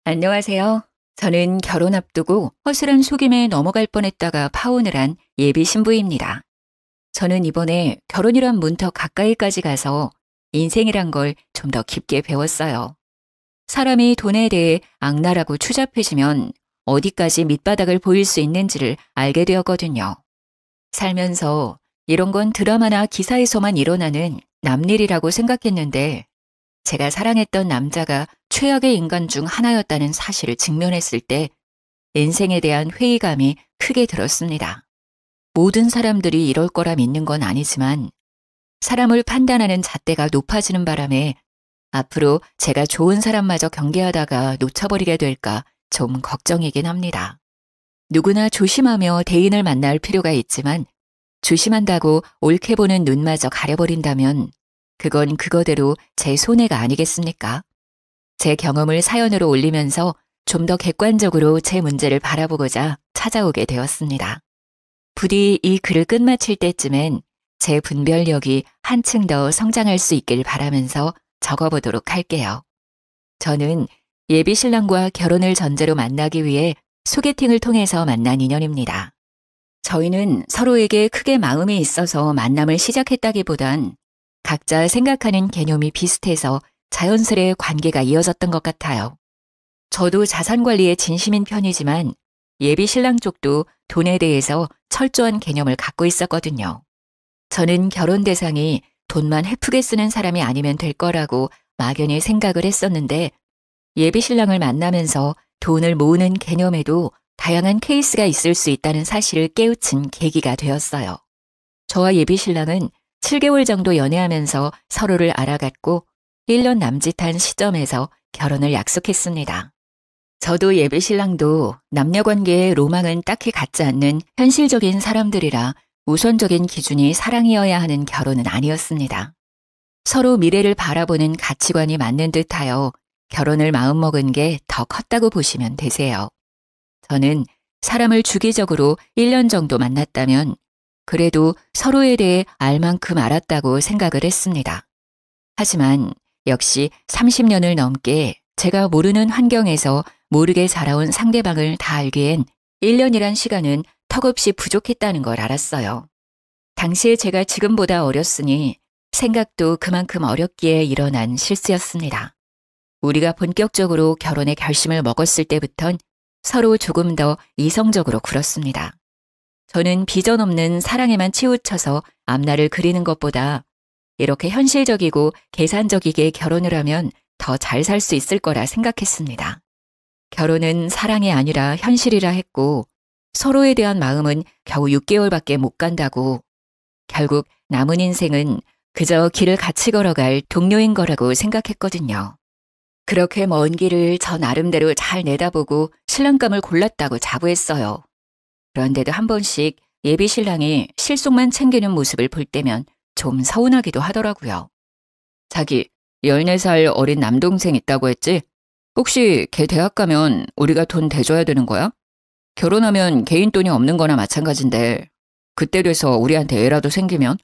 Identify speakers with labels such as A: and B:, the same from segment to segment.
A: 안녕하세요. 저는 결혼 앞두고 허술한 속임에 넘어갈 뻔했다가 파혼을 한 예비 신부입니다. 저는 이번에 결혼이란 문턱 가까이까지 가서 인생이란 걸 좀 더 깊게 배웠어요. 사람이 돈에 대해 악랄하고 추잡해지면 어디까지 밑바닥을 보일 수 있는지를 알게 되었거든요. 살면서 이런 건 드라마나 기사에서만 일어나는 남일이라고 생각했는데 제가 사랑했던 남자가 최악의 인간 중 하나였다는 사실을 직면했을 때 인생에 대한 회의감이 크게 들었습니다. 모든 사람들이 이럴 거라 믿는 건 아니지만 사람을 판단하는 잣대가 높아지는 바람에 앞으로 제가 좋은 사람마저 경계하다가 놓쳐버리게 될까 좀 걱정이긴 합니다. 누구나 조심하며 대인을 만날 필요가 있지만 조심한다고 옳게 보는 눈마저 가려버린다면 그건 그거대로 제 손해가 아니겠습니까? 제 경험을 사연으로 올리면서 좀 더 객관적으로 제 문제를 바라보고자 찾아오게 되었습니다. 부디 이 글을 끝마칠 때쯤엔 제 분별력이 한층 더 성장할 수 있길 바라면서 적어보도록 할게요. 저는 예비 신랑과 결혼을 전제로 만나기 위해 소개팅을 통해서 만난 인연입니다. 저희는 서로에게 크게 마음이 있어서 만남을 시작했다기보단 각자 생각하는 개념이 비슷해서 자연스레 관계가 이어졌던 것 같아요. 저도 자산 관리에 진심인 편이지만 예비 신랑 쪽도 돈에 대해서 철저한 개념을 갖고 있었거든요. 저는 결혼 대상이 돈만 헤프게 쓰는 사람이 아니면 될 거라고 막연히 생각을 했었는데 예비 신랑을 만나면서 돈을 모으는 개념에도 다양한 케이스가 있을 수 있다는 사실을 깨우친 계기가 되었어요. 저와 예비 신랑은 7개월 정도 연애하면서 서로를 알아갔고 1년 남짓한 시점에서 결혼을 약속했습니다. 저도 예비 신랑도 남녀관계의 로망은 딱히 갖지 않는 현실적인 사람들이라 우선적인 기준이 사랑이어야 하는 결혼은 아니었습니다. 서로 미래를 바라보는 가치관이 맞는 듯하여 결혼을 마음먹은 게 더 컸다고 보시면 되세요. 저는 사람을 주기적으로 1년 정도 만났다면 그래도 서로에 대해 알 만큼 알았다고 생각을 했습니다. 하지만 역시 30년을 넘게 제가 모르는 환경에서 모르게 자라온 상대방을 다 알기엔 1년이란 시간은 턱없이 부족했다는 걸 알았어요. 당시에 제가 지금보다 어렸으니 생각도 그만큼 어렵기에 일어난 실수였습니다. 우리가 본격적으로 결혼의 결심을 먹었을 때부턴 서로 조금 더 이성적으로 굴었습니다. 저는 비전 없는 사랑에만 치우쳐서 앞날을 그리는 것보다 이렇게 현실적이고 계산적이게 결혼을 하면 더 잘 살 수 있을 거라 생각했습니다. 결혼은 사랑이 아니라 현실이라 했고 서로에 대한 마음은 겨우 6개월밖에 못 간다고 결국 남은 인생은 그저 길을 같이 걸어갈 동료인 거라고 생각했거든요. 그렇게 먼 길을 저 나름대로 잘 내다보고 신랑감을 골랐다고 자부했어요. 그런데도 한 번씩 예비 신랑이 실속만 챙기는 모습을 볼 때면 좀 서운하기도 하더라고요. 자기 14살 어린 남동생 있다고 했지? 혹시 걔 대학 가면 우리가 돈 대줘야 되는 거야? 결혼하면 개인 돈이 없는 거나 마찬가지인데 그때 돼서 우리한테 애라도 생기면?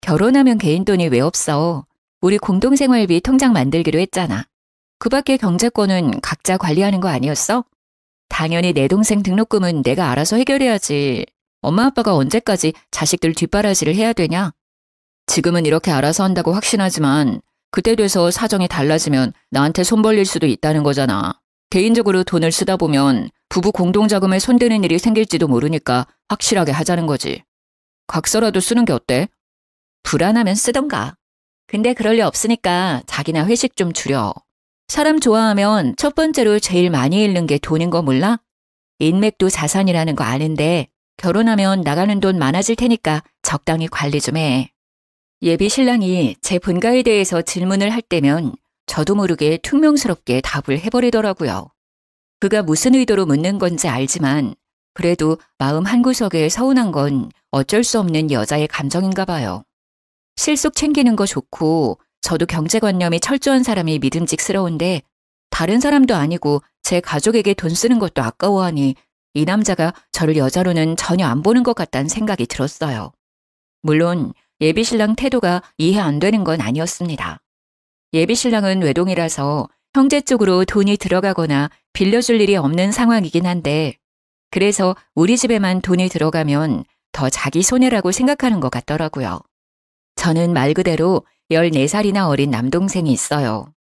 A: 결혼하면 개인 돈이 왜 없어? 우리 공동생활비 통장 만들기로 했잖아. 그 밖에 경제권은 각자 관리하는 거 아니었어? 당연히 내 동생 등록금은 내가 알아서 해결해야지. 엄마 아빠가 언제까지 자식들 뒷바라지를 해야 되냐? 지금은 이렇게 알아서 한다고 확신하지만 그때 돼서 사정이 달라지면 나한테 손 벌릴 수도 있다는 거잖아. 개인적으로 돈을 쓰다 보면 부부 공동자금에 손대는 일이 생길지도 모르니까 확실하게 하자는 거지. 각서라도 쓰는 게 어때? 불안하면 쓰던가. 근데 그럴 리 없으니까 자기나 회식 좀 줄여. 사람 좋아하면 첫 번째로 제일 많이 잃는 게 돈인 거 몰라? 인맥도 자산이라는 거 아는데 결혼하면 나가는 돈 많아질 테니까 적당히 관리 좀 해. 예비 신랑이 제 본가에 대해서 질문을 할 때면 저도 모르게 퉁명스럽게 답을 해버리더라고요. 그가 무슨 의도로 묻는 건지 알지만 그래도 마음 한구석에 서운한 건 어쩔 수 없는 여자의 감정인가 봐요. 실속 챙기는 거 좋고 저도 경제관념이 철저한 사람이 믿음직스러운데 다른 사람도 아니고 제 가족에게 돈 쓰는 것도 아까워하니 이 남자가 저를 여자로는 전혀 안 보는 것 같다는 생각이 들었어요. 물론 예비신랑 태도가 이해 안 되는 건 아니었습니다. 예비신랑은 외동이라서 형제 쪽으로 돈이 들어가거나 빌려줄 일이 없는 상황이긴 한데 그래서 우리 집에만 돈이 들어가면 더 자기 손해라고 생각하는 것 같더라고요. 저는 말 그대로 14살이나 어린 남동생이 있어요.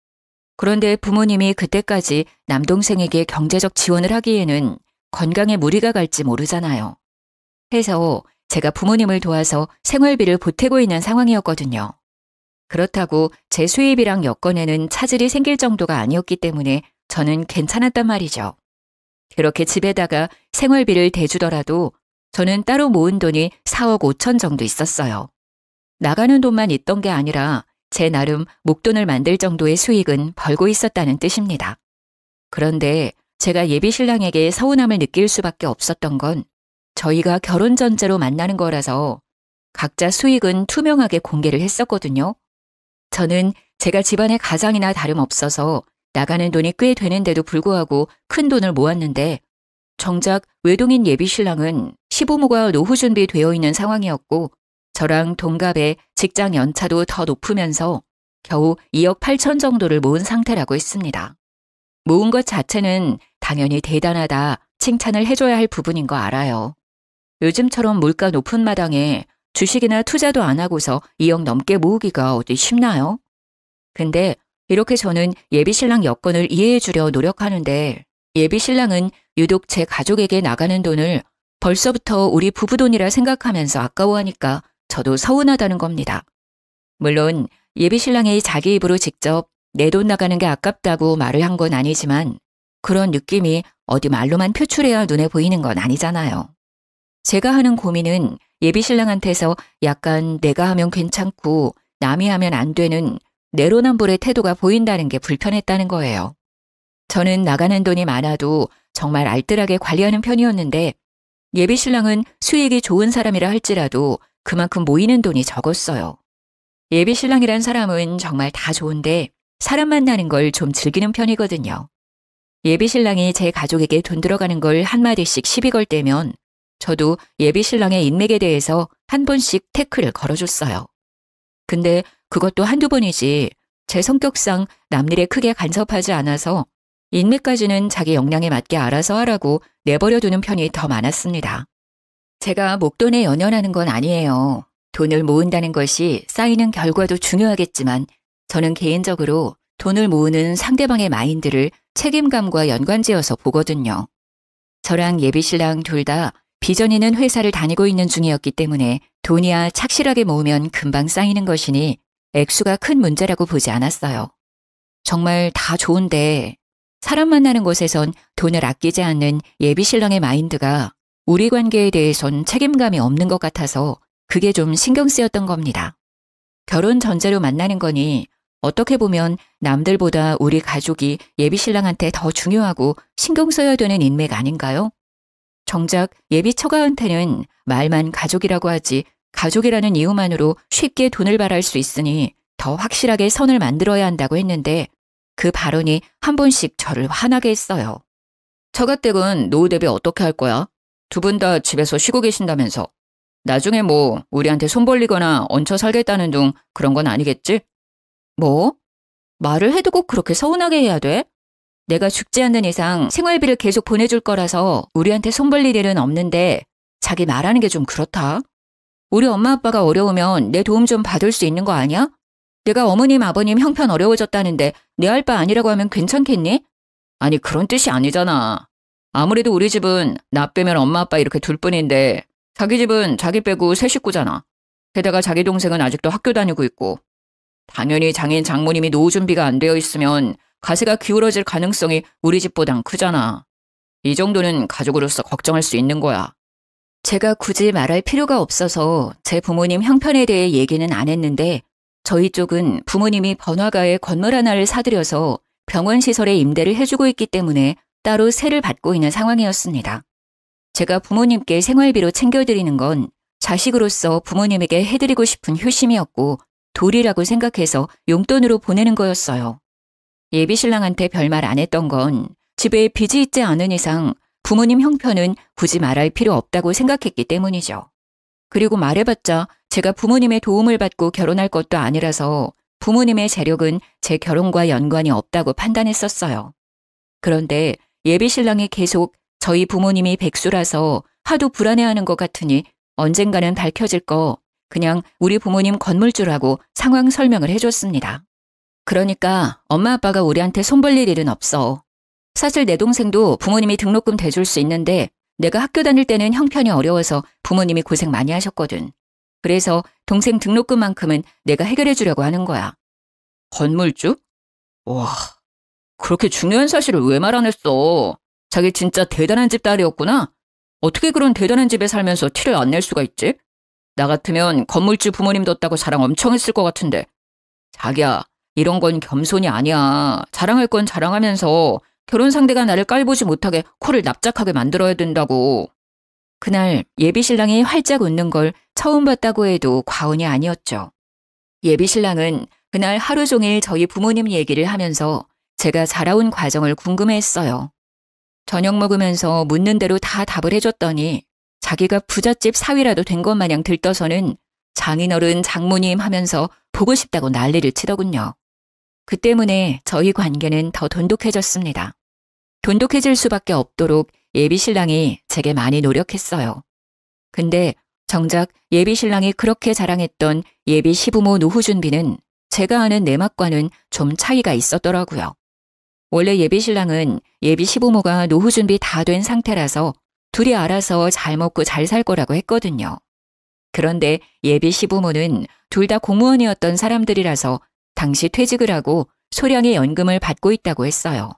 A: 그런데 부모님이 그때까지 남동생에게 경제적 지원을 하기에는 건강에 무리가 갈지 모르잖아요. 해서 제가 부모님을 도와서 생활비를 보태고 있는 상황이었거든요. 그렇다고 제 수입이랑 여건에는 차질이 생길 정도가 아니었기 때문에 저는 괜찮았단 말이죠. 그렇게 집에다가 생활비를 대주더라도 저는 따로 모은 돈이 4억 5천 정도 있었어요. 나가는 돈만 있던 게 아니라 제 나름 목돈을 만들 정도의 수익은 벌고 있었다는 뜻입니다. 그런데 제가 예비 신랑에게 서운함을 느낄 수밖에 없었던 건 저희가 결혼 전제로 만나는 거라서 각자 수익은 투명하게 공개를 했었거든요. 저는 제가 집안의 가장이나 다름없어서 나가는 돈이 꽤 되는데도 불구하고 큰 돈을 모았는데 정작 외동인 예비 신랑은 시부모가 노후 준비되어 있는 상황이었고 저랑 동갑에 직장 연차도 더 높으면서 겨우 2억 8천 정도를 모은 상태라고 했습니다. 모은 것 자체는 당연히 대단하다 칭찬을 해줘야 할 부분인 거 알아요. 요즘처럼 물가 높은 마당에 주식이나 투자도 안 하고서 2억 넘게 모으기가 어디 쉽나요? 근데 이렇게 저는 예비신랑 여건을 이해해주려 노력하는데 예비신랑은 유독 제 가족에게 나가는 돈을 벌써부터 우리 부부 돈이라 생각하면서 아까워하니까 저도 서운하다는 겁니다. 물론 예비신랑이 자기 입으로 직접 내 돈 나가는 게 아깝다고 말을 한 건 아니지만 그런 느낌이 어디 말로만 표출해야 눈에 보이는 건 아니잖아요. 제가 하는 고민은 예비신랑한테서 약간 내가 하면 괜찮고 남이 하면 안 되는 내로남불의 태도가 보인다는 게 불편했다는 거예요. 저는 나가는 돈이 많아도 정말 알뜰하게 관리하는 편이었는데 예비신랑은 수익이 좋은 사람이라 할지라도 그만큼 모이는 돈이 적었어요. 예비신랑이란 사람은 정말 다 좋은데 사람 만나는 걸 좀 즐기는 편이거든요. 예비신랑이 제 가족에게 돈 들어가는 걸 한마디씩 시비 걸 때면 저도 예비신랑의 인맥에 대해서 한 번씩 태클을 걸어줬어요. 근데 그것도 한두 번이지 제 성격상 남일에 크게 간섭하지 않아서 인맥까지는 자기 역량에 맞게 알아서 하라고 내버려두는 편이 더 많았습니다. 제가 목돈에 연연하는 건 아니에요. 돈을 모은다는 것이 쌓이는 결과도 중요하겠지만 저는 개인적으로 돈을 모으는 상대방의 마인드를 책임감과 연관지어서 보거든요. 저랑 예비신랑 둘 다 비전 있는 회사를 다니고 있는 중이었기 때문에 돈이야 착실하게 모으면 금방 쌓이는 것이니 액수가 큰 문제라고 보지 않았어요. 정말 다 좋은데 사람 만나는 곳에선 돈을 아끼지 않는 예비신랑의 마인드가 우리 관계에 대해선 책임감이 없는 것 같아서 그게 좀 신경 쓰였던 겁니다. 결혼 전제로 만나는 거니 어떻게 보면 남들보다 우리 가족이 예비신랑한테 더 중요하고 신경 써야 되는 인맥 아닌가요? 정작 예비 처가한테는 말만 가족이라고 하지 가족이라는 이유만으로 쉽게 돈을 바랄 수 있으니 더 확실하게 선을 만들어야 한다고 했는데 그 발언이 한 번씩 저를 화나게 했어요. 처가댁은 노후 대비 어떻게 할 거야? 두 분 다 집에서 쉬고 계신다면서. 나중에 뭐 우리한테 손 벌리거나 얹혀 살겠다는 둥 그런 건 아니겠지? 뭐? 말을 해도 꼭 그렇게 서운하게 해야 돼? 내가 죽지 않는 이상 생활비를 계속 보내줄 거라서 우리한테 손 벌릴 일은 없는데 자기 말하는 게 좀 그렇다. 우리 엄마 아빠가 어려우면 내 도움 좀 받을 수 있는 거 아니야? 내가 어머님 아버님 형편 어려워졌다는데 내 할 바 아니라고 하면 괜찮겠니? 아니 그런 뜻이 아니잖아. 아무래도 우리 집은 나 빼면 엄마 아빠 이렇게 둘뿐인데 자기 집은 자기 빼고 세 식구잖아. 게다가 자기 동생은 아직도 학교 다니고 있고. 당연히 장인 장모님이 노후 준비가 안 되어 있으면 가세가 기울어질 가능성이 우리 집보단 크잖아. 이 정도는 가족으로서 걱정할 수 있는 거야. 제가 굳이 말할 필요가 없어서 제 부모님 형편에 대해 얘기는 안 했는데 저희 쪽은 부모님이 번화가에 건물 하나를 사들여서 병원 시설에 임대를 해주고 있기 때문에 따로 세를 받고 있는 상황이었습니다. 제가 부모님께 생활비로 챙겨드리는 건 자식으로서 부모님에게 해드리고 싶은 효심이었고 도리라고 생각해서 용돈으로 보내는 거였어요. 예비신랑한테 별말 안 했던 건 집에 빚이 있지 않은 이상 부모님 형편은 굳이 말할 필요 없다고 생각했기 때문이죠. 그리고 말해봤자 제가 부모님의 도움을 받고 결혼할 것도 아니라서 부모님의 재력은 제 결혼과 연관이 없다고 판단했었어요. 그런데 예비 신랑이 계속 저희 부모님이 백수라서 하도 불안해하는 것 같으니 언젠가는 밝혀질 거 그냥 우리 부모님 건물주라고 상황 설명을 해줬습니다. 그러니까 엄마 아빠가 우리한테 손 벌릴 일은 없어. 사실 내 동생도 부모님이 등록금 대줄 수 있는데 내가 학교 다닐 때는 형편이 어려워서 부모님이 고생 많이 하셨거든. 그래서 동생 등록금만큼은 내가 해결해 주려고 하는 거야. 건물주? 와, 그렇게 중요한 사실을 왜 말 안 했어? 자기 진짜 대단한 집 딸이었구나? 어떻게 그런 대단한 집에 살면서 티를 안 낼 수가 있지? 나 같으면 건물주 부모님 뒀다고 자랑 엄청 했을 것 같은데. 자기야, 이런 건 겸손이 아니야. 자랑할 건 자랑하면서 결혼 상대가 나를 깔보지 못하게 코를 납작하게 만들어야 된다고. 그날 예비 신랑이 활짝 웃는 걸 처음 봤다고 해도 과언이 아니었죠. 예비 신랑은 그날 하루 종일 저희 부모님 얘기를 하면서 제가 자라온 과정을 궁금해했어요. 저녁 먹으면서 묻는 대로 다 답을 해줬더니 자기가 부잣집 사위라도 된 것 마냥 들떠서는 장인어른 장모님 하면서 보고 싶다고 난리를 치더군요. 그 때문에 저희 관계는 더 돈독해졌습니다. 돈독해질 수밖에 없도록 예비 신랑이 제게 많이 노력했어요. 근데 정작 예비 신랑이 그렇게 자랑했던 예비 시부모 노후 준비는 제가 아는 내막과는 좀 차이가 있었더라고요. 원래 예비 신랑은 예비 시부모가 노후 준비 다 된 상태라서 둘이 알아서 잘 먹고 잘 살 거라고 했거든요. 그런데 예비 시부모는 둘 다 공무원이었던 사람들이라서 당시 퇴직을 하고 소량의 연금을 받고 있다고 했어요.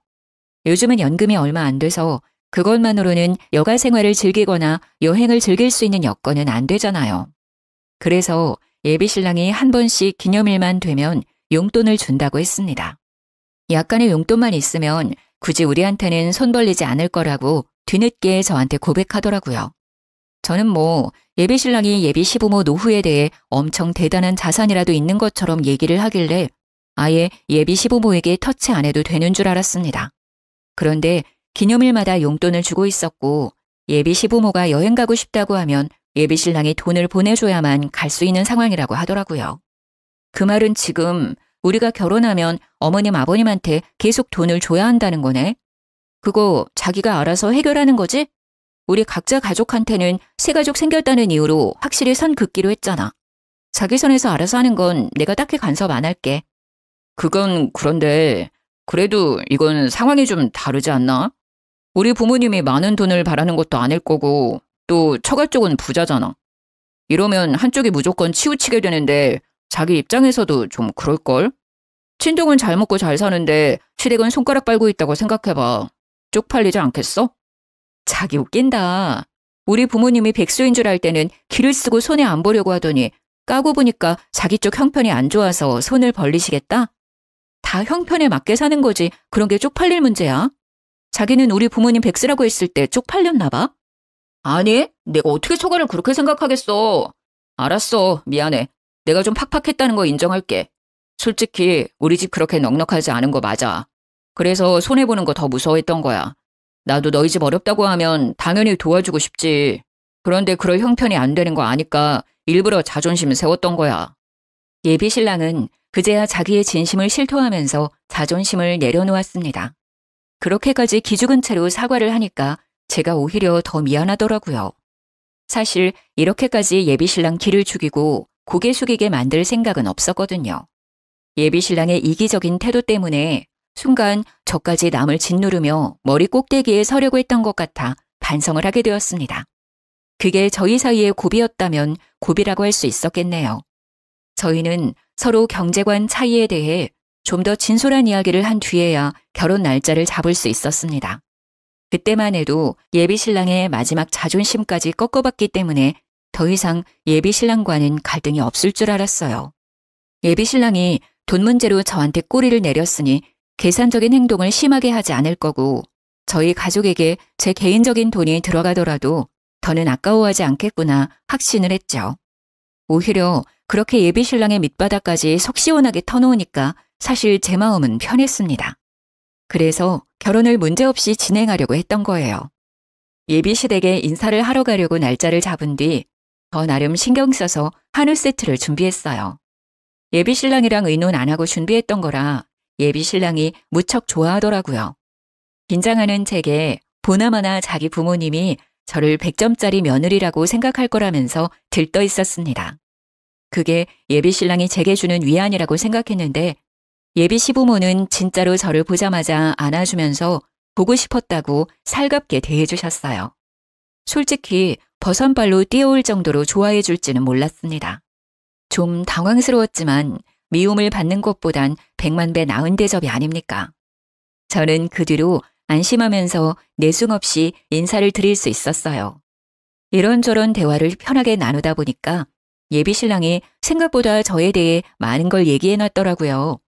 A: 요즘은 연금이 얼마 안 돼서 그것만으로는 여가 생활을 즐기거나 여행을 즐길 수 있는 여건은 안 되잖아요. 그래서 예비 신랑이 한 번씩 기념일만 되면 용돈을 준다고 했습니다. 약간의 용돈만 있으면 굳이 우리한테는 손 벌리지 않을 거라고 뒤늦게 저한테 고백하더라고요. 저는 예비 신랑이 예비 시부모 노후에 대해 엄청 대단한 자산이라도 있는 것처럼 얘기를 하길래 아예 예비 시부모에게 터치 안 해도 되는 줄 알았습니다. 그런데 기념일마다 용돈을 주고 있었고 예비 시부모가 여행 가고 싶다고 하면 예비 신랑이 돈을 보내줘야만 갈 수 있는 상황이라고 하더라고요. 그 말은 지금 우리가 결혼하면 어머님 아버님한테 계속 돈을 줘야 한다는 거네. 그거 자기가 알아서 해결하는 거지? 우리 각자 가족한테는 새 가족 생겼다는 이유로 확실히 선 긋기로 했잖아. 자기 선에서 알아서 하는 건 내가 딱히 간섭 안 할게. 그건 그런데 그래도 이건 상황이 좀 다르지 않나? 우리 부모님이 많은 돈을 바라는 것도 아닐 거고 또 처가 쪽은 부자잖아. 이러면 한쪽이 무조건 치우치게 되는데 자기 입장에서도 좀 그럴걸? 친동은 잘 먹고 잘 사는데 시댁은 손가락 빨고 있다고 생각해봐. 쪽팔리지 않겠어? 자기 웃긴다. 우리 부모님이 백수인 줄 알 때는 기를 쓰고 손에 안 보려고 하더니 까고 보니까 자기 쪽 형편이 안 좋아서 손을 벌리시겠다? 다 형편에 맞게 사는 거지 그런 게 쪽팔릴 문제야? 자기는 우리 부모님 백수라고 했을 때 쪽팔렸나 봐? 아니, 내가 어떻게 처가를 그렇게 생각하겠어. 알았어, 미안해. 내가 좀 팍팍했다는 거 인정할게. 솔직히 우리 집 그렇게 넉넉하지 않은 거 맞아. 그래서 손해보는 거 더 무서워했던 거야. 나도 너희 집 어렵다고 하면 당연히 도와주고 싶지. 그런데 그럴 형편이 안 되는 거 아니까 일부러 자존심 세웠던 거야. 예비 신랑은 그제야 자기의 진심을 실토하면서 자존심을 내려놓았습니다. 그렇게까지 기죽은 채로 사과를 하니까 제가 오히려 더 미안하더라고요. 사실 이렇게까지 예비 신랑 기를 죽이고 고개 숙이게 만들 생각은 없었거든요. 예비 신랑의 이기적인 태도 때문에 순간 저까지 남을 짓누르며 머리 꼭대기에 서려고 했던 것 같아 반성을 하게 되었습니다. 그게 저희 사이의 고비였다면 고비라고 할 수 있었겠네요. 저희는 서로 경제관 차이에 대해 좀 더 진솔한 이야기를 한 뒤에야 결혼 날짜를 잡을 수 있었습니다. 그때만 해도 예비 신랑의 마지막 자존심까지 꺾어봤기 때문에 더 이상 예비 신랑과는 갈등이 없을 줄 알았어요. 예비 신랑이 돈 문제로 저한테 꼬리를 내렸으니 계산적인 행동을 심하게 하지 않을 거고 저희 가족에게 제 개인적인 돈이 들어가더라도 더는 아까워하지 않겠구나 확신을 했죠. 오히려 그렇게 예비 신랑의 밑바닥까지 속 시원하게 터놓으니까 사실 제 마음은 편했습니다. 그래서 결혼을 문제없이 진행하려고 했던 거예요. 예비 시댁에 인사를 하러 가려고 날짜를 잡은 뒤 더 나름 신경 써서 한우 세트를 준비했어요. 예비 신랑이랑 의논 안 하고 준비했던 거라 예비 신랑이 무척 좋아하더라고요. 긴장하는 제게 보나마나 자기 부모님이 저를 100점짜리 며느리라고 생각할 거라면서 들떠 있었습니다. 그게 예비 신랑이 제게 주는 위안이라고 생각했는데 예비 시부모는 진짜로 저를 보자마자 안아주면서 보고 싶었다고 살갑게 대해주셨어요. 솔직히 버선발로 뛰어올 정도로 좋아해 줄지는 몰랐습니다. 좀 당황스러웠지만 미움을 받는 것보단 100만 배 나은 대접이 아닙니까? 저는 그 뒤로 안심하면서 내숭 없이 인사를 드릴 수 있었어요. 이런저런 대화를 편하게 나누다 보니까 예비 신랑이 생각보다 저에 대해 많은 걸 얘기해 놨더라고요.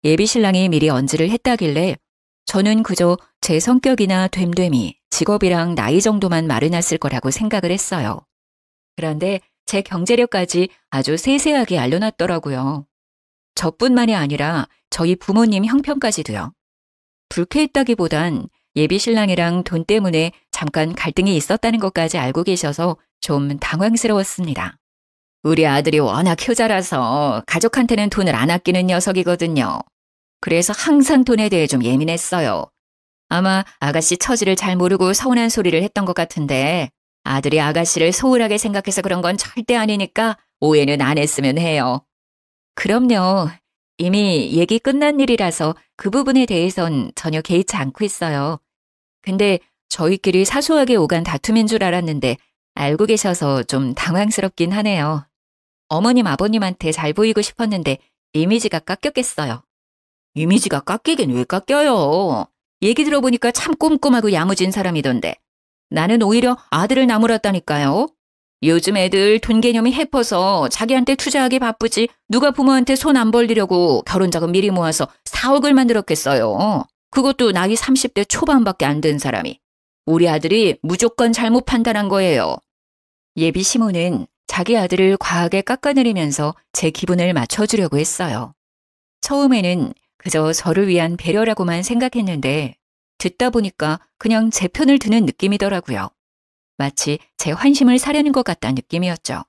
A: 예비 신랑이 미리 언질을 했다길래 저는 그저 제 성격이나 됨됨이, 직업이랑 나이 정도만 말해놨을 거라고 생각을 했어요. 그런데 제 경제력까지 아주 세세하게 알려놨더라고요. 저뿐만이 아니라 저희 부모님 형편까지도요. 불쾌했다기보단 예비 신랑이랑 돈 때문에 잠깐 갈등이 있었다는 것까지 알고 계셔서 좀 당황스러웠습니다. 우리 아들이 워낙 효자라서 가족한테는 돈을 안 아끼는 녀석이거든요. 그래서 항상 돈에 대해 좀 예민했어요. 아마 아가씨 처지를 잘 모르고 서운한 소리를 했던 것 같은데 아들이 아가씨를 소홀하게 생각해서 그런 건 절대 아니니까 오해는 안 했으면 해요. 그럼요. 이미 얘기 끝난 일이라서 그 부분에 대해선 전혀 개의치 않고 있어요. 근데 저희끼리 사소하게 오간 다툼인 줄 알았는데 알고 계셔서 좀 당황스럽긴 하네요. 어머님 아버님한테 잘 보이고 싶었는데 이미지가 깎였겠어요. 이미지가 깎이긴 왜 깎여요? 얘기 들어보니까 참 꼼꼼하고 야무진 사람이던데. 나는 오히려 아들을 나무랐다니까요. 요즘 애들 돈 개념이 해퍼서 자기한테 투자하기 바쁘지 누가 부모한테 손 안 벌리려고 결혼자금 미리 모아서 4억을 만들었겠어요. 그것도 나이 30대 초반밖에 안 된 사람이. 우리 아들이 무조건 잘못 판단한 거예요. 예비 시모는 자기 아들을 과하게 깎아내리면서 제 기분을 맞춰주려고 했어요. 처음에는 그저 저를 위한 배려라고만 생각했는데 듣다 보니까 그냥 제 편을 드는 느낌이더라고요. 마치 제 환심을 사려는 것 같다는 느낌이었죠.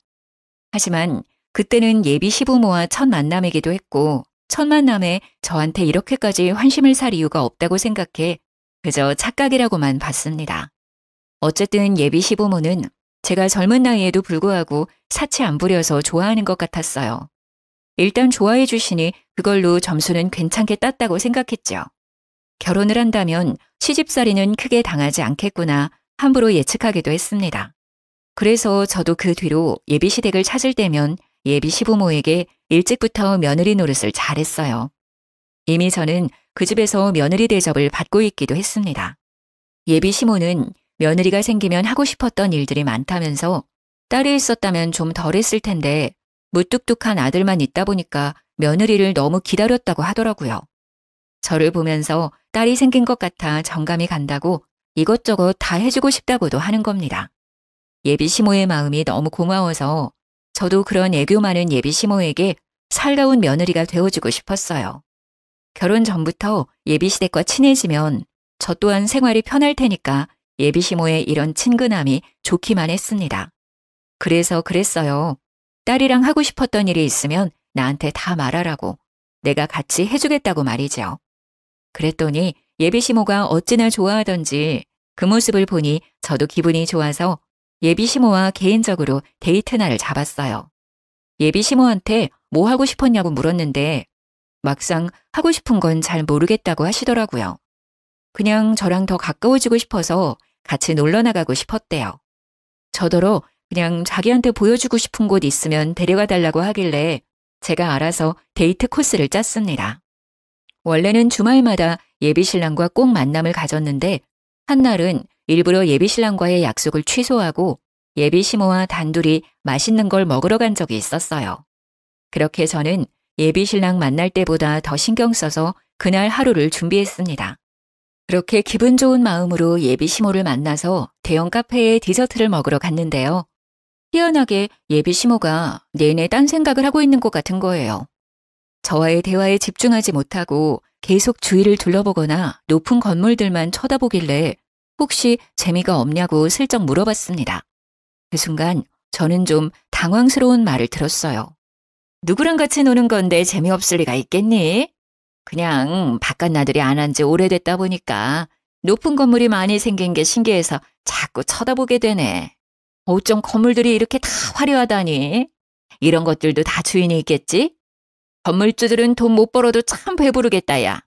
A: 하지만 그때는 예비 시부모와 첫 만남이기도 했고 첫 만남에 저한테 이렇게까지 환심을 살 이유가 없다고 생각해 그저 착각이라고만 봤습니다. 어쨌든 예비 시부모는 제가 젊은 나이에도 불구하고 사치 안 부려서 좋아하는 것 같았어요. 일단 좋아해 주시니 그걸로 점수는 괜찮게 땄다고 생각했죠. 결혼을 한다면 시집살이는 크게 당하지 않겠구나 함부로 예측하기도 했습니다. 그래서 저도 그 뒤로 예비시댁을 찾을 때면 예비 시부모에게 일찍부터 며느리 노릇을 잘했어요. 이미 저는 그 집에서 며느리 대접을 받고 있기도 했습니다. 예비 시모는 며느리가 생기면 하고 싶었던 일들이 많다면서 딸이 있었다면 좀 덜 했을 텐데 무뚝뚝한 아들만 있다 보니까 며느리를 너무 기다렸다고 하더라고요. 저를 보면서 딸이 생긴 것 같아 정감이 간다고 이것저것 다 해주고 싶다고도 하는 겁니다. 예비 시모의 마음이 너무 고마워서 저도 그런 애교 많은 예비 시모에게 살가운 며느리가 되어주고 싶었어요. 결혼 전부터 예비 시댁과 친해지면 저 또한 생활이 편할 테니까 예비 시모의 이런 친근함이 좋기만 했습니다. 그래서 그랬어요. 딸이랑 하고 싶었던 일이 있으면 나한테 다 말하라고 내가 같이 해주겠다고 말이죠. 그랬더니 예비 시모가 어찌나 좋아하던지 그 모습을 보니 저도 기분이 좋아서 예비 시모와 개인적으로 데이트 날을 잡았어요. 예비 시모한테 뭐 하고 싶었냐고 물었는데 막상 하고 싶은 건 잘 모르겠다고 하시더라고요. 그냥 저랑 더 가까워지고 싶어서 같이 놀러 나가고 싶었대요. 저더러 그냥 자기한테 보여주고 싶은 곳 있으면 데려가 달라고 하길래 제가 알아서 데이트 코스를 짰습니다. 원래는 주말마다 예비신랑과 꼭 만남을 가졌는데 한날은 일부러 예비신랑과의 약속을 취소하고 예비시모와 단둘이 맛있는 걸 먹으러 간 적이 있었어요. 그렇게 저는 예비신랑 만날 때보다 더 신경 써서 그날 하루를 준비했습니다. 그렇게 기분 좋은 마음으로 예비시모를 만나서 대형 카페에 디저트를 먹으러 갔는데요. 희한하게 예비시모가 내내 딴 생각을 하고 있는 것 같은 거예요. 저와의 대화에 집중하지 못하고 계속 주위를 둘러보거나 높은 건물들만 쳐다보길래 혹시 재미가 없냐고 슬쩍 물어봤습니다. 그 순간 저는 좀 당황스러운 말을 들었어요. 누구랑 같이 노는 건데 재미없을 리가 있겠니? 그냥 바깥 나들이 안 한 지 오래됐다 보니까 높은 건물이 많이 생긴 게 신기해서 자꾸 쳐다보게 되네. 어쩜 건물들이 이렇게 다 화려하다니? 이런 것들도 다 주인이 있겠지? 건물주들은 돈 못 벌어도 참 배부르겠다, 야.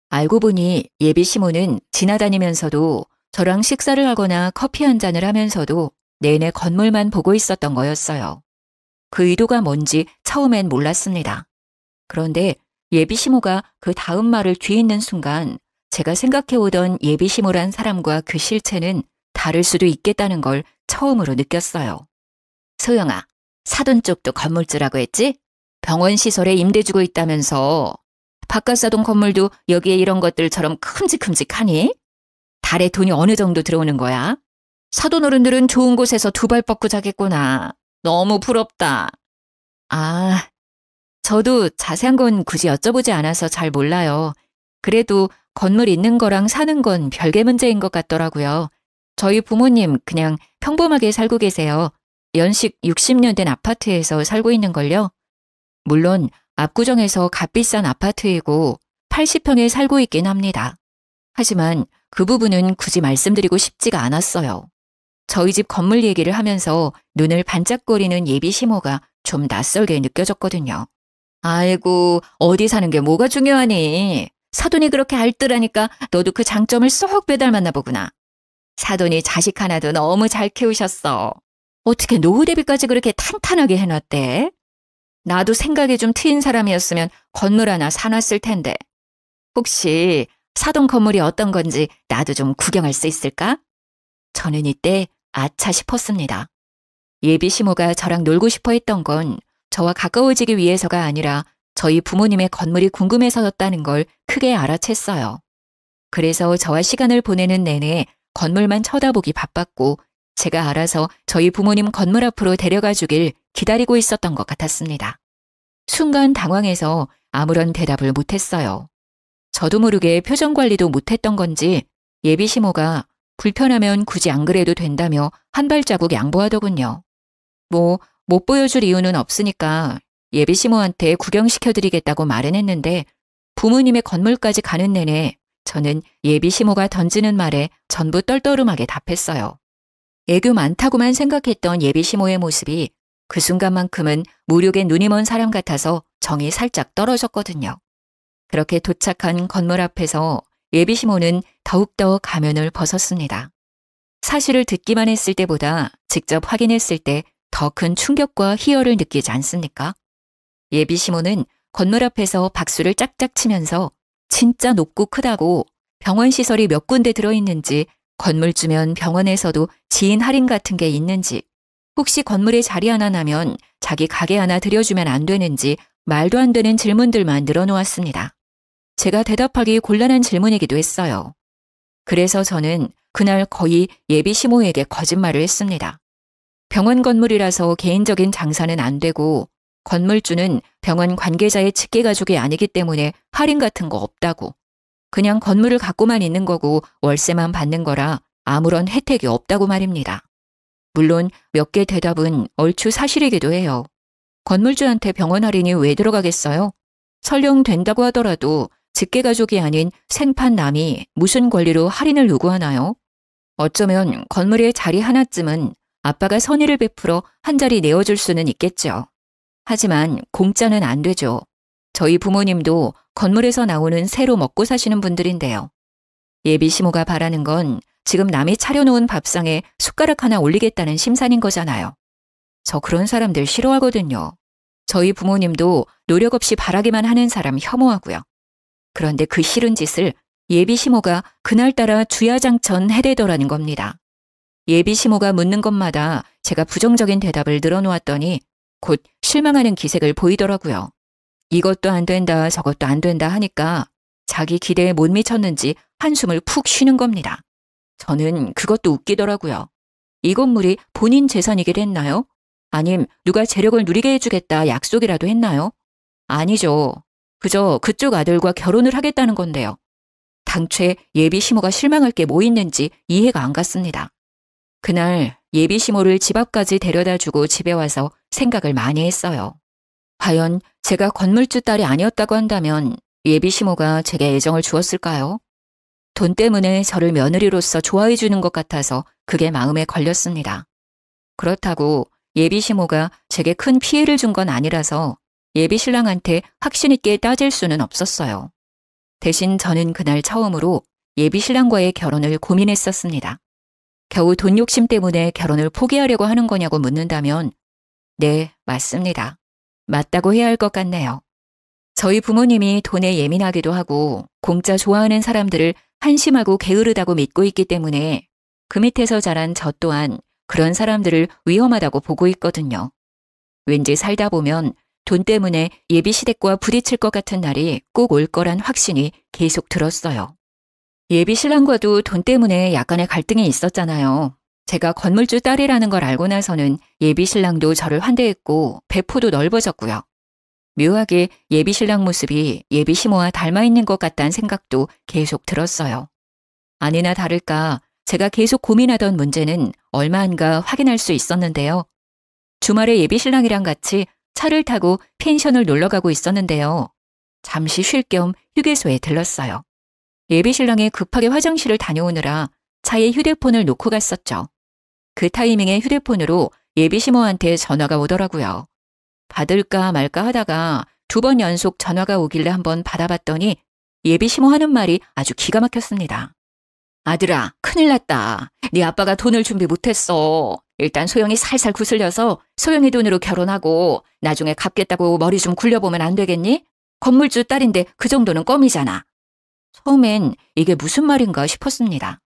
A: 알고 보니 예비 시모는 지나다니면서도 저랑 식사를 하거나 커피 한 잔을 하면서도 내내 건물만 보고 있었던 거였어요. 그 의도가 뭔지 처음엔 몰랐습니다. 그런데 예비 시모가 그 다음 말을 뒤잇는 순간 제가 생각해오던 예비 시모란 사람과 그 실체는 다를 수도 있겠다는 걸 처음으로 느꼈어요. 소영아, 사돈 쪽도 건물주라고 했지? 병원 시설에 임대 주고 있다면서 바깥 사돈 건물도 여기에 이런 것들처럼 큼직큼직하니? 달에 돈이 어느 정도 들어오는 거야? 사돈 어른들은 좋은 곳에서 두 발 뻗고 자겠구나. 너무 부럽다. 아, 저도 자세한 건 굳이 여쭤보지 않아서 잘 몰라요. 그래도 건물 있는 거랑 사는 건 별개 문제인 것 같더라고요. 저희 부모님 그냥 평범하게 살고 계세요. 연식 60년 된 아파트에서 살고 있는걸요. 물론 압구정에서 값비싼 아파트이고 80평에 살고 있긴 합니다. 하지만 그 부분은 굳이 말씀드리고 싶지가 않았어요. 저희 집 건물 얘기를 하면서 눈을 반짝거리는 예비 시모가 좀 낯설게 느껴졌거든요. 아이고, 어디 사는 게 뭐가 중요하니? 사돈이 그렇게 알뜰하니까 너도 그 장점을 쏙 빼닮았나 보구나. 사돈이 자식 하나도 너무 잘 키우셨어. 어떻게 노후 대비까지 그렇게 탄탄하게 해놨대? 나도 생각이 좀 트인 사람이었으면 건물 하나 사놨을 텐데. 혹시 사돈 건물이 어떤 건지 나도 좀 구경할 수 있을까? 저는 이때 아차 싶었습니다. 예비 시모가 저랑 놀고 싶어 했던 건 저와 가까워지기 위해서가 아니라 저희 부모님의 건물이 궁금해서였다는 걸 크게 알아챘어요. 그래서 저와 시간을 보내는 내내 건물만 쳐다보기 바빴고 제가 알아서 저희 부모님 건물 앞으로 데려가 주길 기다리고 있었던 것 같았습니다. 순간 당황해서 아무런 대답을 못했어요. 저도 모르게 표정 관리도 못했던 건지 예비 시모가 불편하면 굳이 안 그래도 된다며 한 발자국 양보하더군요. 못 보여줄 이유는 없으니까 예비 시모한테 구경시켜드리겠다고 말은 했는데 부모님의 건물까지 가는 내내 저는 예비 시모가 던지는 말에 전부 떨떠름하게 답했어요. 애교 많다고만 생각했던 예비 시모의 모습이 그 순간만큼은 무력에 눈이 먼 사람 같아서 정이 살짝 떨어졌거든요. 그렇게 도착한 건물 앞에서 예비 시모는 더욱더 가면을 벗었습니다. 사실을 듣기만 했을 때보다 직접 확인했을 때 더 큰 충격과 희열을 느끼지 않습니까? 예비 시모는 건물 앞에서 박수를 짝짝 치면서 진짜 높고 크다고 병원 시설이 몇 군데 들어있는지 건물 주면 병원에서도 지인 할인 같은 게 있는지 혹시 건물에 자리 하나 나면 자기 가게 하나 들여주면 안 되는지 말도 안 되는 질문들만 늘어놓았습니다. 제가 대답하기 곤란한 질문이기도 했어요. 그래서 저는 그날 거의 예비 시모에게 거짓말을 했습니다. 병원 건물이라서 개인적인 장사는 안 되고 건물주는 병원 관계자의 직계가족이 아니기 때문에 할인 같은 거 없다고. 그냥 건물을 갖고만 있는 거고 월세만 받는 거라 아무런 혜택이 없다고 말입니다. 물론 몇 개 대답은 얼추 사실이기도 해요. 건물주한테 병원 할인이 왜 들어가겠어요? 설령 된다고 하더라도 직계가족이 아닌 생판 남이 무슨 권리로 할인을 요구하나요? 어쩌면 건물에 자리 하나쯤은 아빠가 선의를 베풀어 한 자리 내어줄 수는 있겠죠. 하지만 공짜는 안 되죠. 저희 부모님도 건물에서 나오는 새로 먹고 사시는 분들인데요. 예비 시모가 바라는 건 지금 남이 차려놓은 밥상에 숟가락 하나 올리겠다는 심산인 거잖아요. 저 그런 사람들 싫어하거든요. 저희 부모님도 노력 없이 바라기만 하는 사람 혐오하고요. 그런데 그 싫은 짓을 예비 시모가 그날따라 주야장천 해대더라는 겁니다. 예비 시모가 묻는 것마다 제가 부정적인 대답을 늘어놓았더니 곧 실망하는 기색을 보이더라고요. 이것도 안 된다 저것도 안 된다 하니까 자기 기대에 못 미쳤는지 한숨을 푹 쉬는 겁니다. 저는 그것도 웃기더라고요. 이 건물이 본인 재산이길 했나요? 아님 누가 재력을 누리게 해주겠다 약속이라도 했나요? 아니죠. 그저 그쪽 아들과 결혼을 하겠다는 건데요. 당최 예비 시모가 실망할 게 뭐 있는지 이해가 안 갔습니다. 그날 예비 시모를 집 앞까지 데려다주고 집에 와서 생각을 많이 했어요. 과연 제가 건물주 딸이 아니었다고 한다면 예비 시모가 제게 애정을 주었을까요? 돈 때문에 저를 며느리로서 좋아해 주는 것 같아서 그게 마음에 걸렸습니다. 그렇다고 예비 시모가 제게 큰 피해를 준 건 아니라서 예비 신랑한테 확신 있게 따질 수는 없었어요. 대신 저는 그날 처음으로 예비 신랑과의 결혼을 고민했었습니다. 겨우 돈 욕심 때문에 결혼을 포기하려고 하는 거냐고 묻는다면 네, 맞습니다. 맞다고 해야 할 것 같네요. 저희 부모님이 돈에 예민하기도 하고 공짜 좋아하는 사람들을 한심하고 게으르다고 믿고 있기 때문에 그 밑에서 자란 저 또한 그런 사람들을 위험하다고 보고 있거든요. 왠지 살다 보면 돈 때문에 예비 시댁과 부딪힐 것 같은 날이 꼭 올 거란 확신이 계속 들었어요. 예비 신랑과도 돈 때문에 약간의 갈등이 있었잖아요. 제가 건물주 딸이라는 걸 알고 나서는 예비 신랑도 저를 환대했고 배포도 넓어졌고요. 묘하게 예비 신랑 모습이 예비 시모와 닮아 있는 것 같다는 생각도 계속 들었어요. 아니나 다를까 제가 계속 고민하던 문제는 얼마 안가 확인할 수 있었는데요. 주말에 예비 신랑이랑 같이 차를 타고 펜션을 놀러 가고 있었는데요. 잠시 쉴 겸 휴게소에 들렀어요. 예비 신랑이 급하게 화장실을 다녀오느라 차에 휴대폰을 놓고 갔었죠. 그 타이밍에 휴대폰으로 예비 시모한테 전화가 오더라고요. 받을까 말까 하다가 2번 연속 전화가 오길래 한번 받아봤더니 예비 시모 하는 말이 아주 기가 막혔습니다. 아들아, 큰일 났다. 네 아빠가 돈을 준비 못했어. 일단 소영이 살살 구슬려서 소영이 돈으로 결혼하고 나중에 갚겠다고 머리 좀 굴려보면 안 되겠니? 건물주 딸인데 그 정도는 껌이잖아. 처음엔 이게 무슨 말인가 싶었습니다.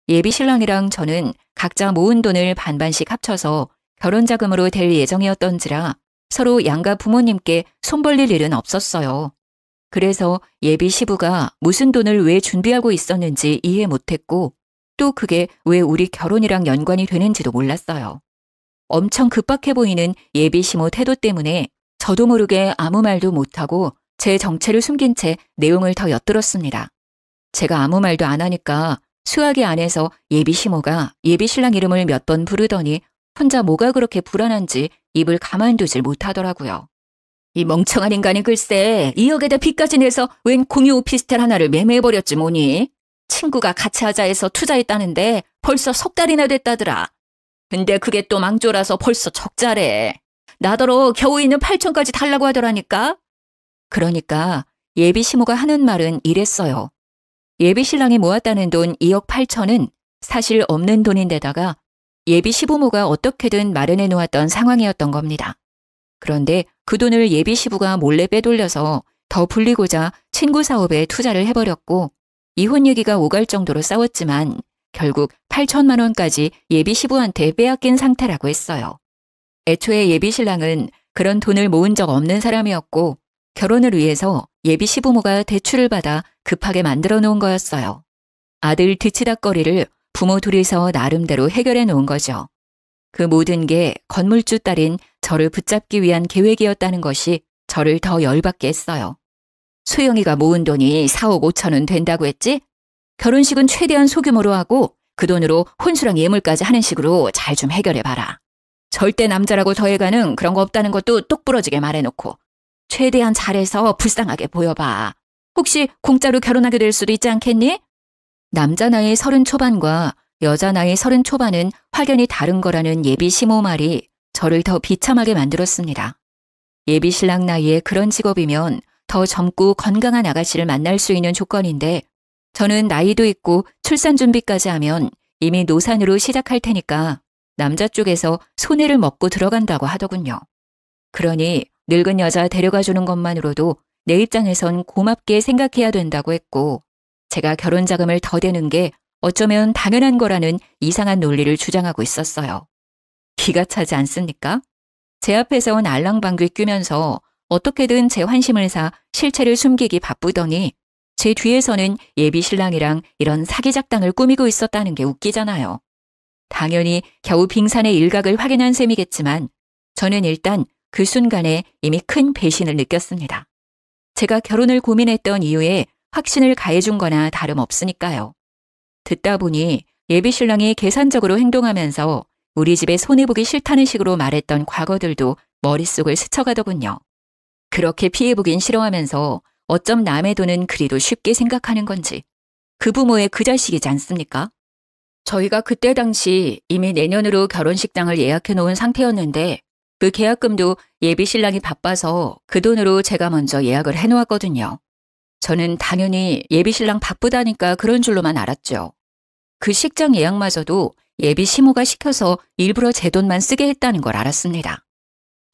A: 예비 신랑이랑 저는 각자 모은 돈을 반반씩 합쳐서 결혼 자금으로 될 예정이었던지라 서로 양가 부모님께 손 벌릴 일은 없었어요. 그래서 예비 시부가 무슨 돈을 왜 준비하고 있었는지 이해 못했고 또 그게 왜 우리 결혼이랑 연관이 되는지도 몰랐어요. 엄청 급박해 보이는 예비 시모 태도 때문에 저도 모르게 아무 말도 못하고 제 정체를 숨긴 채 내용을 더 엿들었습니다. 제가 아무 말도 안 하니까 수화기 안에서 예비 시모가 예비 신랑 이름을 몇 번 부르더니 혼자 뭐가 그렇게 불안한지 입을 가만두질 못하더라고요. 이 멍청한 인간이 글쎄 2억에다 빚까지 내서 웬 공유 오피스텔 하나를 매매해버렸지 뭐니. 친구가 같이 하자 해서 투자했다는데 벌써 석 달이나 됐다더라. 근데 그게 또 망조라서 벌써 적자래. 나더러 겨우 있는 8천까지 달라고 하더라니까. 그러니까 예비 시모가 하는 말은 이랬어요. 예비 신랑이 모았다는 돈 2억 8천은 사실 없는 돈인데다가 예비 시부모가 어떻게든 마련해 놓았던 상황이었던 겁니다. 그런데 그 돈을 예비 시부가 몰래 빼돌려서 더 불리고자 친구 사업에 투자를 해버렸고 이혼 얘기가 오갈 정도로 싸웠지만 결국 8천만 원까지 예비 시부한테 빼앗긴 상태라고 했어요. 애초에 예비 신랑은 그런 돈을 모은 적 없는 사람이었고 결혼을 위해서 예비 시부모가 대출을 받아 급하게 만들어 놓은 거였어요. 아들 뒤치다꺼리를 부모 둘이서 나름대로 해결해 놓은 거죠. 그 모든 게 건물주 딸인 저를 붙잡기 위한 계획이었다는 것이 저를 더 열받게 했어요. 소영이가 모은 돈이 4억 5천은 된다고 했지? 결혼식은 최대한 소규모로 하고 그 돈으로 혼수랑 예물까지 하는 식으로 잘 좀 해결해봐라. 절대 남자라고 더해가는 그런 거 없다는 것도 똑부러지게 말해놓고 최대한 잘해서 불쌍하게 보여봐. 혹시 공짜로 결혼하게 될 수도 있지 않겠니? 남자 나이 30 초반과 여자 나이 30 초반은 확연히 다른 거라는 예비 시모 말이 저를 더 비참하게 만들었습니다. 예비 신랑 나이에 그런 직업이면 더 젊고 건강한 아가씨를 만날 수 있는 조건인데 저는 나이도 있고 출산 준비까지 하면 이미 노산으로 시작할 테니까 남자 쪽에서 손해를 먹고 들어간다고 하더군요. 그러니 늙은 여자 데려가 주는 것만으로도 내 입장에선 고맙게 생각해야 된다고 했고 제가 결혼 자금을 더 대는 게 어쩌면 당연한 거라는 이상한 논리를 주장하고 있었어요. 기가 차지 않습니까? 제 앞에선 알랑방귀 뀌면서 어떻게든 제 환심을 사 실체를 숨기기 바쁘더니 제 뒤에서는 예비 신랑이랑 이런 사기 작당을 꾸미고 있었다는 게 웃기잖아요. 당연히 겨우 빙산의 일각을 확인한 셈이겠지만 저는 일단 그 순간에 이미 큰 배신을 느꼈습니다. 제가 결혼을 고민했던 이유에 확신을 가해준 거나 다름없으니까요. 듣다 보니 예비 신랑이 계산적으로 행동하면서 우리 집에 손해보기 싫다는 식으로 말했던 과거들도 머릿속을 스쳐가더군요. 그렇게 피해보긴 싫어하면서 어쩜 남의 돈은 그리도 쉽게 생각하는 건지. 그 부모의 그 자식이지 않습니까? 저희가 그때 당시 이미 내년으로 결혼식장을 예약해 놓은 상태였는데 그 계약금도 예비 신랑이 바빠서 그 돈으로 제가 먼저 예약을 해 놓았거든요. 저는 당연히 예비 신랑 바쁘다니까 그런 줄로만 알았죠. 그 식장 예약마저도 예비 시모가 시켜서 일부러 제 돈만 쓰게 했다는 걸 알았습니다.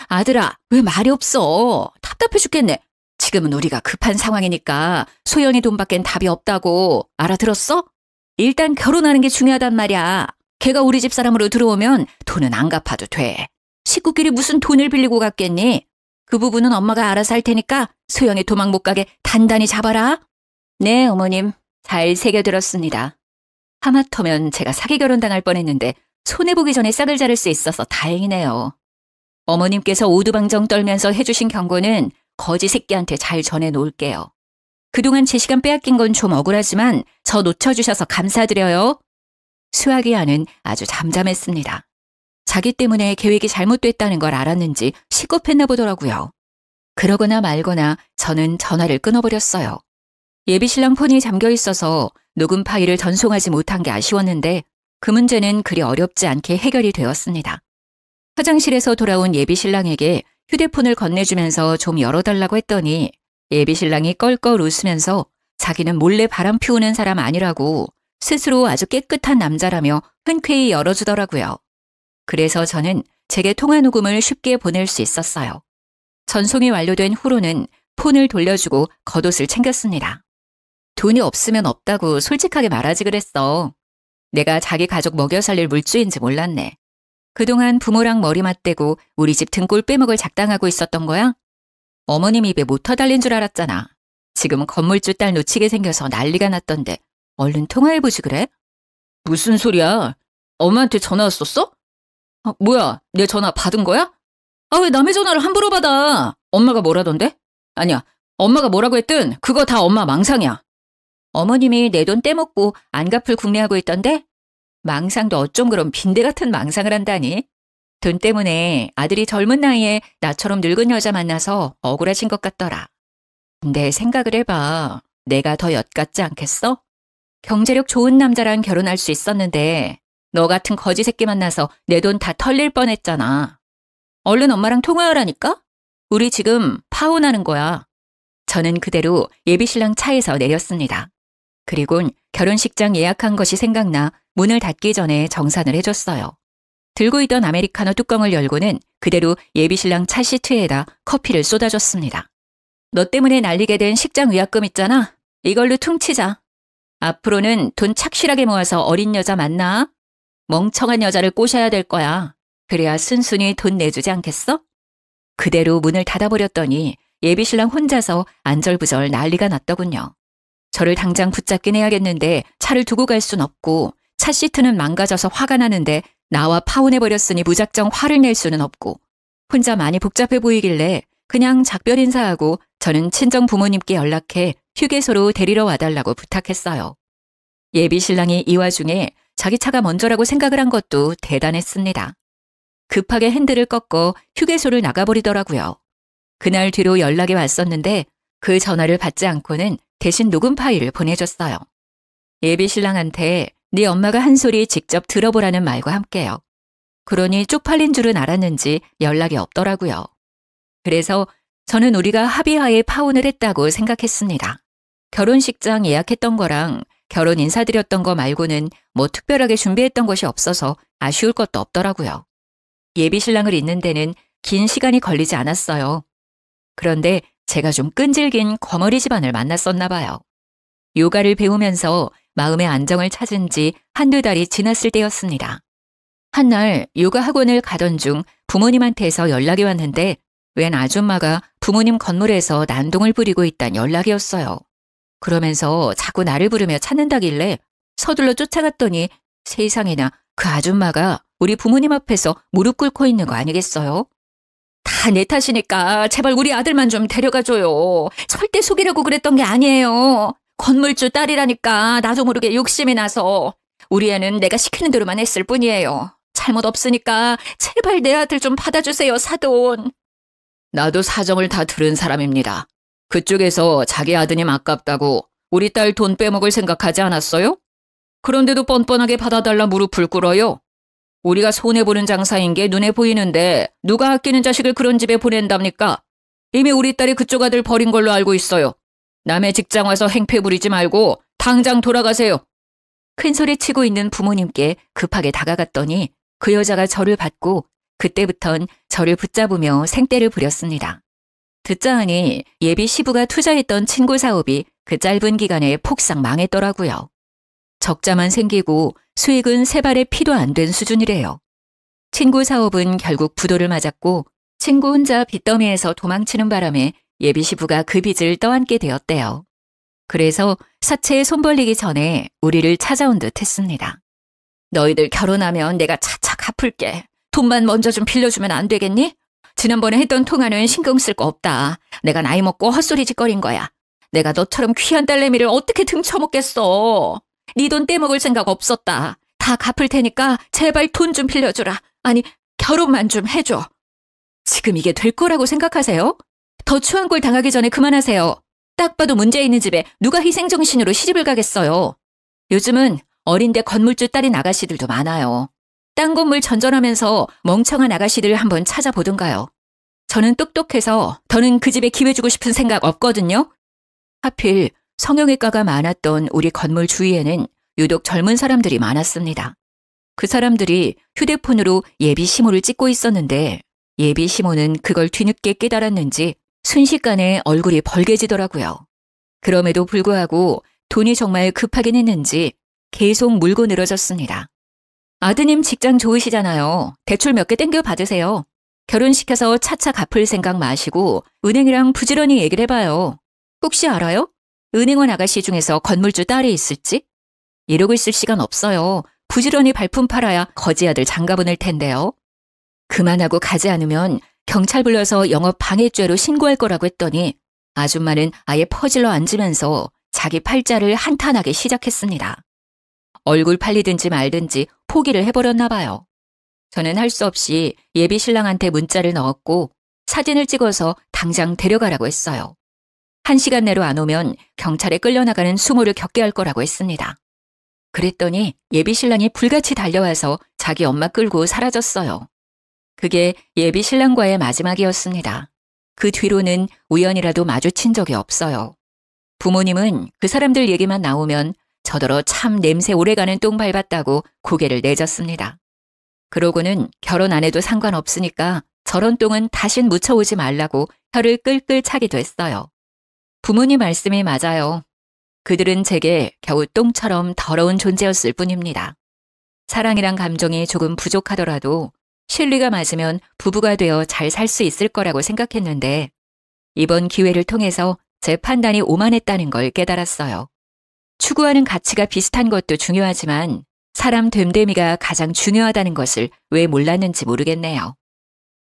A: 아들아, 왜 말이 없어? 답답해 죽겠네. 지금은 우리가 급한 상황이니까 소영이 돈밖엔 답이 없다고 알아들었어? 일단 결혼하는 게 중요하단 말이야. 걔가 우리 집 사람으로 들어오면 돈은 안 갚아도 돼. 식구끼리 무슨 돈을 빌리고 갔겠니? 그 부분은 엄마가 알아서 할 테니까 소영이 도망 못 가게 단단히 잡아라. 네, 어머님. 잘 새겨들었습니다. 하마터면 제가 사기 결혼당할 뻔했는데 손해보기 전에 싹을 자를 수 있어서 다행이네요. 어머님께서 오두방정 떨면서 해주신 경고는 거지 새끼한테 잘 전해놓을게요. 그동안 제 시간 빼앗긴 건 좀 억울하지만 저 놓쳐주셔서 감사드려요. 수학이 아는 아주 잠잠했습니다. 자기 때문에 계획이 잘못됐다는 걸 알았는지 시겁했나 보더라고요. 그러거나 말거나 저는 전화를 끊어버렸어요. 예비신랑 폰이 잠겨 있어서 녹음 파일을 전송하지 못한 게 아쉬웠는데 그 문제는 그리 어렵지 않게 해결이 되었습니다. 화장실에서 돌아온 예비신랑에게 휴대폰을 건네주면서 좀 열어달라고 했더니 예비신랑이 껄껄 웃으면서 자기는 몰래 바람 피우는 사람 아니라고 스스로 아주 깨끗한 남자라며 흔쾌히 열어주더라고요. 그래서 저는 제게 통화 녹음을 쉽게 보낼 수 있었어요. 전송이 완료된 후로는 폰을 돌려주고 겉옷을 챙겼습니다. 돈이 없으면 없다고 솔직하게 말하지 그랬어. 내가 자기 가족 먹여 살릴 물주인지 몰랐네. 그동안 부모랑 머리 맞대고 우리 집 등골 빼먹을 작당하고 있었던 거야? 어머님 입에 모터 달린 줄 알았잖아. 지금 건물주 딸 놓치게 생겨서 난리가 났던데 얼른 통화해보지 그래? 무슨 소리야? 엄마한테 전화 왔었어? 뭐야, 내 전화 받은 거야? 왜 남의 전화를 함부로 받아? 엄마가 뭐라던데? 아니야, 엄마가 뭐라고 했든 그거 다 엄마 망상이야. 어머님이 내 돈 떼먹고 안 갚을 궁리하고 있던데? 망상도 어쩜 그런 빈대 같은 망상을 한다니? 돈 때문에 아들이 젊은 나이에 나처럼 늙은 여자 만나서 억울하신 것 같더라. 근데 생각을 해봐. 내가 더 엿같지 않겠어? 경제력 좋은 남자랑 결혼할 수 있었는데 너 같은 거지 새끼 만나서 내 돈 다 털릴 뻔했잖아. 얼른 엄마랑 통화하라니까? 우리 지금 파혼하는 거야. 저는 그대로 예비신랑 차에서 내렸습니다. 그리곤 결혼식장 예약한 것이 생각나 문을 닫기 전에 정산을 해줬어요. 들고 있던 아메리카노 뚜껑을 열고는 그대로 예비신랑 차 시트에다 커피를 쏟아줬습니다. 너 때문에 날리게 된 식장 위약금 있잖아. 이걸로 퉁치자. 앞으로는 돈 착실하게 모아서 어린 여자 만나. 멍청한 여자를 꼬셔야 될 거야. 그래야 순순히 돈 내주지 않겠어? 그대로 문을 닫아버렸더니 예비신랑 혼자서 안절부절 난리가 났더군요. 저를 당장 붙잡긴 해야겠는데 차를 두고 갈 순 없고 차 시트는 망가져서 화가 나는데 나와 파혼해버렸으니 무작정 화를 낼 수는 없고 혼자 많이 복잡해 보이길래 그냥 작별 인사하고 저는 친정 부모님께 연락해 휴게소로 데리러 와달라고 부탁했어요. 예비신랑이 이 와중에 자기 차가 먼저라고 생각을 한 것도 대단했습니다. 급하게 핸들을 꺾어 휴게소를 나가버리더라고요. 그날 뒤로 연락이 왔었는데 그 전화를 받지 않고는 대신 녹음 파일을 보내줬어요. 예비신랑한테 네 엄마가 한 소리 직접 들어보라는 말과 함께요. 그러니 쪽팔린 줄은 알았는지 연락이 없더라고요. 그래서 저는 우리가 합의하에 파혼을 했다고 생각했습니다. 결혼식장 예약했던 거랑 결혼 인사드렸던 거 말고는 뭐 특별하게 준비했던 것이 없어서 아쉬울 것도 없더라고요. 예비신랑을 잇는 데는 긴 시간이 걸리지 않았어요. 그런데 제가 좀 끈질긴 거머리 집안을 만났었나 봐요. 요가를 배우면서 마음의 안정을 찾은 지 한두 달이 지났을 때였습니다. 한날 요가 학원을 가던 중 부모님한테서 연락이 왔는데 웬 아줌마가 부모님 건물에서 난동을 부리고 있다는 연락이었어요. 그러면서 자꾸 나를 부르며 찾는다길래 서둘러 쫓아갔더니 세상에나 그 아줌마가 우리 부모님 앞에서 무릎 꿇고 있는 거 아니겠어요? 다 내 탓이니까 제발 우리 아들만 좀 데려가줘요. 절대 속이려고 그랬던 게 아니에요. 건물주 딸이라니까 나도 모르게 욕심이 나서. 우리 애는 내가 시키는 대로만 했을 뿐이에요. 잘못 없으니까 제발 내 아들 좀 받아주세요, 사돈. 나도 사정을 다 들은 사람입니다. 그쪽에서 자기 아드님 아깝다고 우리 딸 돈 빼먹을 생각하지 않았어요? 그런데도 뻔뻔하게 받아달라 무릎을 꿇어요. 우리가 손해보는 장사인 게 눈에 보이는데 누가 아끼는 자식을 그런 집에 보낸답니까? 이미 우리 딸이 그쪽 아들 버린 걸로 알고 있어요. 남의 직장 와서 행패 부리지 말고 당장 돌아가세요. 큰소리치고 있는 부모님께 급하게 다가갔더니 그 여자가 저를 받고 그때부턴 저를 붙잡으며 생떼를 부렸습니다. 듣자 하니 예비 시부가 투자했던 친구 사업이 그 짧은 기간에 폭삭 망했더라고요. 적자만 생기고 수익은 세 발의 피도 안 된 수준이래요. 친구 사업은 결국 부도를 맞았고 친구 혼자 빚더미에서 도망치는 바람에 예비 시부가 그 빚을 떠안게 되었대요. 그래서 사채에 손 벌리기 전에 우리를 찾아온 듯 했습니다. 너희들 결혼하면 내가 차차 갚을게. 돈만 먼저 좀 빌려주면 안 되겠니? 지난번에 했던 통화는 신경 쓸 거 없다. 내가 나이 먹고 헛소리 짓거린 거야. 내가 너처럼 귀한 딸내미를 어떻게 등쳐먹겠어. 네 돈 떼먹을 생각 없었다. 다 갚을 테니까 제발 돈 좀 빌려주라. 아니, 결혼만 좀 해줘. 지금 이게 될 거라고 생각하세요? 더 추한 꼴 당하기 전에 그만하세요. 딱 봐도 문제 있는 집에 누가 희생정신으로 시집을 가겠어요. 요즘은 어린데 건물주 딸인 아가씨들도 많아요. 딴 건물 전전하면서 멍청한 아가씨들 한번 찾아보든가요. 저는 똑똑해서 더는 그 집에 기회주고 싶은 생각 없거든요. 하필 성형외과가 많았던 우리 건물 주위에는 유독 젊은 사람들이 많았습니다. 그 사람들이 휴대폰으로 예비 시모를 찍고 있었는데 예비 시모는 그걸 뒤늦게 깨달았는지 순식간에 얼굴이 벌개지더라고요. 그럼에도 불구하고 돈이 정말 급하긴 했는지 계속 물고 늘어졌습니다. 아드님 직장 좋으시잖아요. 대출 몇 개 땡겨 받으세요. 결혼시켜서 차차 갚을 생각 마시고 은행이랑 부지런히 얘기를 해봐요. 혹시 알아요? 은행원 아가씨 중에서 건물주 딸이 있을지? 이러고 있을 시간 없어요. 부지런히 발품 팔아야 거지 아들 장가 보낼 텐데요. 그만하고 가지 않으면 경찰 불러서 영업 방해죄로 신고할 거라고 했더니 아줌마는 아예 퍼질러 앉으면서 자기 팔자를 한탄하기 시작했습니다. 얼굴 팔리든지 말든지 포기를 해버렸나 봐요. 저는 할 수 없이 예비 신랑한테 문자를 넣었고 사진을 찍어서 당장 데려가라고 했어요. 1시간 내로 안 오면 경찰에 끌려나가는 수모를 겪게 할 거라고 했습니다. 그랬더니 예비 신랑이 불같이 달려와서 자기 엄마 끌고 사라졌어요. 그게 예비 신랑과의 마지막이었습니다. 그 뒤로는 우연이라도 마주친 적이 없어요. 부모님은 그 사람들 얘기만 나오면 저더러 참 냄새 오래가는 똥 밟았다고 고개를 내젓습니다. 그러고는 결혼 안 해도 상관없으니까 저런 똥은 다신 묻혀오지 말라고 혀를 끌끌 차기도 했어요. 부모님 말씀이 맞아요. 그들은 제게 겨우 똥처럼 더러운 존재였을 뿐입니다. 사랑이란 감정이 조금 부족하더라도 실리가 맞으면 부부가 되어 잘 살 수 있을 거라고 생각했는데 이번 기회를 통해서 제 판단이 오만했다는 걸 깨달았어요. 추구하는 가치가 비슷한 것도 중요하지만 사람 됨됨이가 가장 중요하다는 것을 왜 몰랐는지 모르겠네요.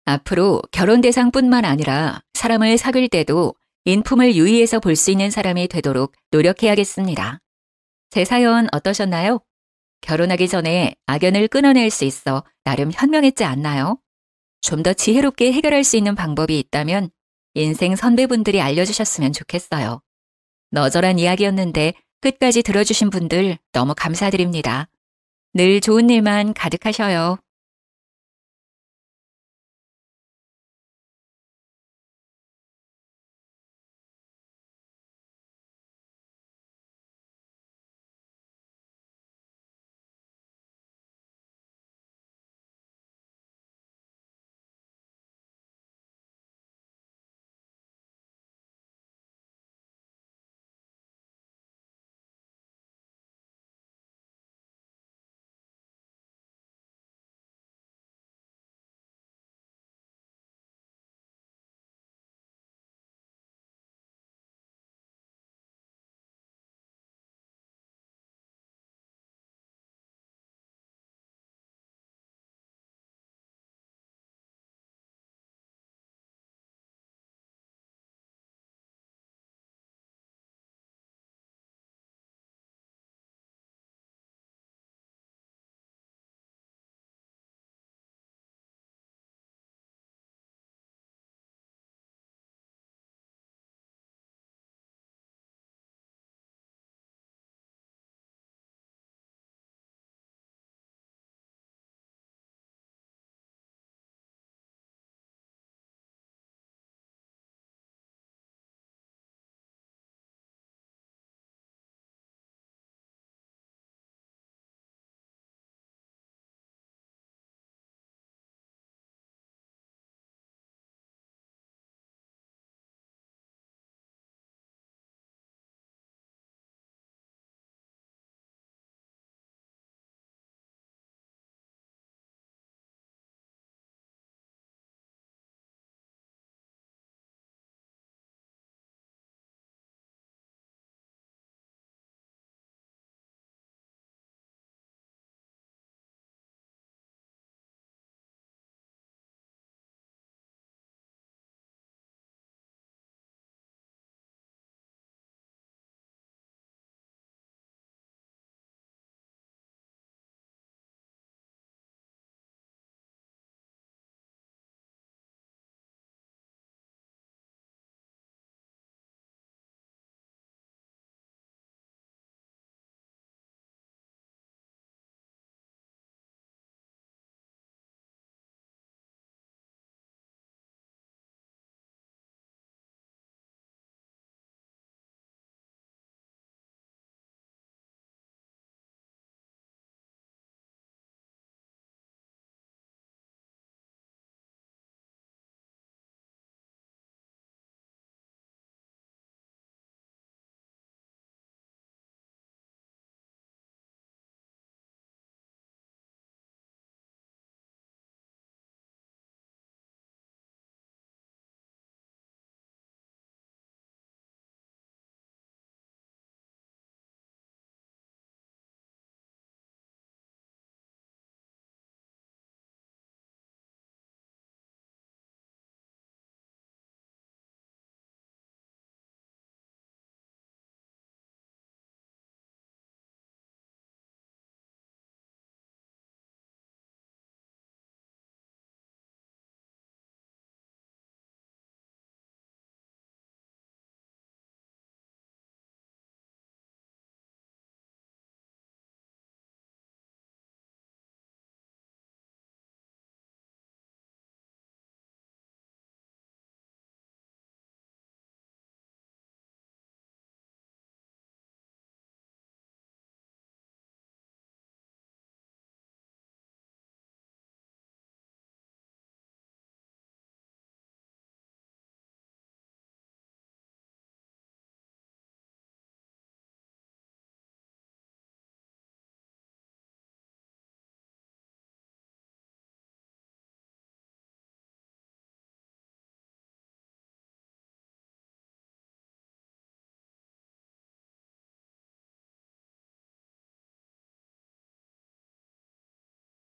A: 앞으로 결혼 대상뿐만 아니라 사람을 사귈 때도 인품을 유의해서 볼 수 있는 사람이 되도록 노력해야겠습니다. 제 사연 어떠셨나요? 결혼하기 전에 악연을 끊어낼 수 있어 나름 현명했지 않나요? 좀 더 지혜롭게 해결할 수 있는 방법이 있다면 인생 선배분들이 알려주셨으면 좋겠어요. 너절한 이야기였는데 끝까지 들어주신 분들 너무 감사드립니다. 늘 좋은 일만 가득하셔요.